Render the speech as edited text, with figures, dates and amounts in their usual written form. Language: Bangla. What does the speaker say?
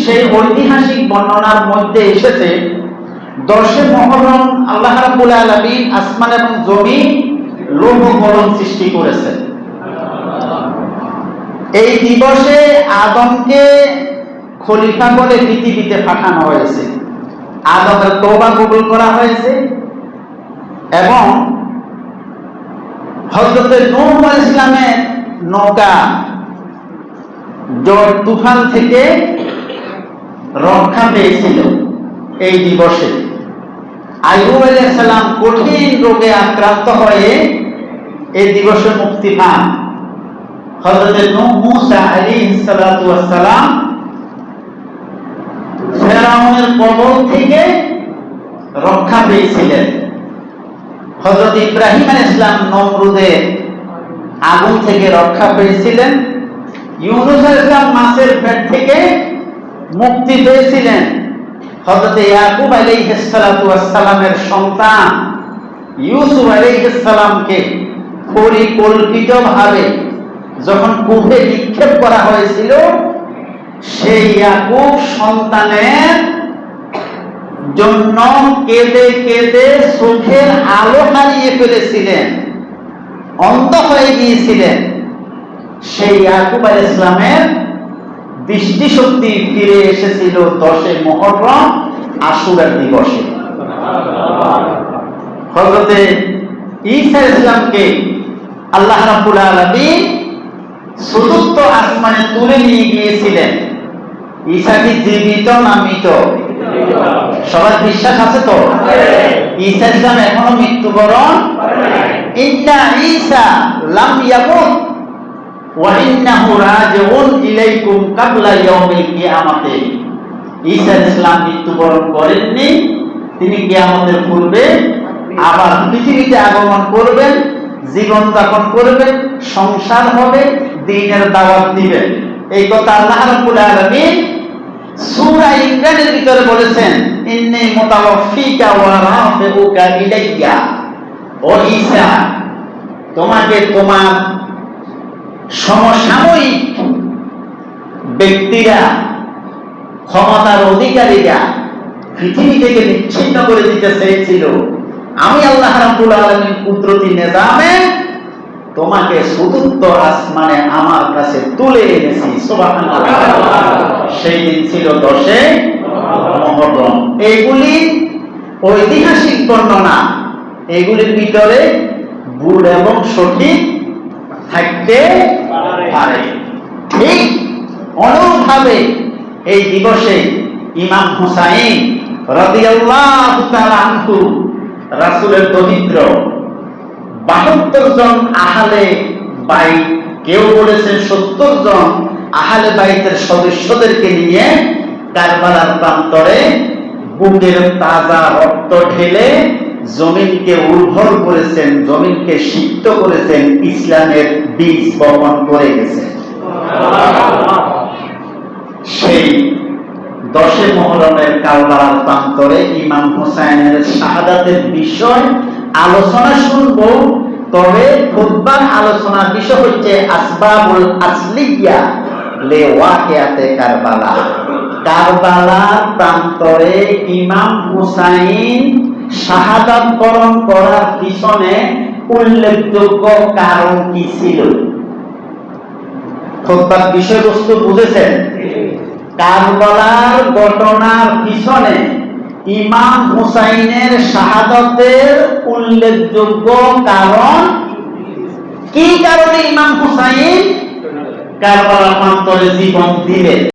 সেই ঐতিহাসিক বর্ণনার মধ্যে এসেছে 10 মুহররম আল্লাহ রাব্বুল আলামিন আসমান এবং জমিন লৌহ কলম সৃষ্টি করেছেন। এই দিবসে আদমকে খলিফা বলে পৃথিবীতে পাঠানো হয়েছে, আদমের তওবা কবুল করা হয়েছে এবং হযরত নূহ আলাইহিস সালামের নৌকা ঝড় তুফান থেকে রক্ষা পেয়েছিল এই দিবসে। আইয়ুব আলাইহিস সালাম কঠিন রোগে আক্রান্ত হয়ে এই দিবসে মুক্তি পান। হযরত নূহ মুসা আলাইহিস সালাতু ওয়াস সালাম ফেরাউনের কবল থেকে রক্ষা পেয়েছিলেন। হযরত ইব্রাহিম আলাইহিস সালাম নমরুদের আগুন থেকে রক্ষা পেয়েছিলেন। ইউনূস আলাইহিস সালাম মাছের পেট থেকে মুক্তি পেয়েছিলেন। হযরত ইয়াকুব আলাইহিস সালাতু ওয়াস সালামের সন্তান ইউসুফ আলাইহিস সালামকে পরিকল্পিতভাবে যখন কূপে নিক্ষেপ করা হয়েছিল, সেই ইয়াকুব সন্তানের জন্য কেঁদে কেঁদে চোখের আলো হারিয়ে ফেলেছিলেন, অন্ধ হয়ে গিয়েছিলেন। সেই ইয়াকুব আলাইহিস সালামের দৃষ্টিশক্তি ফিরে এসেছিল 10 মুহররম আশুরার দিবসে। হযরত ঈসা আলাইহিস সালামকে আল্লাহ রাব্বুল আলামিন চতুর্থ আসমানে তুলে নিয়ে গিয়েছিলেন। ঈসা কি জীবিত না মৃত? সবার বিশ্বাস আছে তো? ঈসা আলাইহিস সালাম এখনো মৃত্যুবরণ ইন্না ঈসা লাম ইয়ামুত ওয়া ইন্নাহু রাজিউন ইলাইকুম ক্বাবলা ইয়াউমিল কিয়ামাতি। ঈসা আলাইহিস সালাম মৃত্যুবরণ করেননি, তিনি কিয়ামতের পূর্বে আবার পৃথিবীতে আগমন করবেন, জীবন যাপন করবেন, সংসার হবে, দ্বীনের দাওয়াত দিবেন। এই কথা আল্লাহ রাব্বুল আলামিন সূরা ইমরানের ভিতরে বলেছেন, ইন্নী মুতাওয়াফফিকা ওয়া রাফিউকা ইলাইয়া। ও ঈসা, তোমাকে তোমার সমসাময়িক ব্যক্তিরা, ক্ষমতার অধিকারীরা পৃথিবী থেকে নিচ্ছিন্ন করে দিতে চেয়েছিল, আমি আল্লাহ রাব্বুল আলামিন কুদরতি নিজামে তোমাকে চতুর্থ আসমানে আমার কাছে তুলে এনেছি। সুবহানাল্লাহ। সেই দিন ছিল 10 মুহররম। এইগুলি ঐতিহাসিক বর্ণনা, এগুলির ভিতরে ভুল এবং সঠিক থাকতে পারে। ঠিক অনুরূপভাবে এই দিবসে ইমাম হুসাইন রাদিয়াল্লাহু তাআলা আনহু, রাসূলের দরিদ্র 72 জন আহলে বাইত, কেউ বলেছেন 70 জন আহলে বাইতের সদস্যদেরকে নিয়ে কারবালার প্রান্তরে বুকের তাজা রক্ত ঢেলে জমিনকে উর্বর করেছেন, জমিনকে সিক্ত করেছেন, ইসলামের বীজ বপন করে গেছেন। সেই 10 মুহররমের কারবালার প্রান্তরে ইমাম হুসাইনের শাহাদাতের বিষয় আলোচনা শুনব। তবে খুতবার আলোচনার বিষয় হচ্ছে আসবাবুল আসলিয়া লিওয়াকিয়াতে কারবালা। কারবালার প্রান্তরে ইমাম হুসাইন শাহাদাত বরণ করার পিছনে উল্লেখযোগ্য কারণ কি ছিল? খুতবার বিষয়বস্তু বুঝেছেন? কারবালার ঘটনার পিছনে ইমাম হুসাইনের শাহাদাতের উল্লেখযোগ্য কারণ কি? কারণে ইমাম হুসাইন কারবালার প্রান্তরে জীবন দিলেন?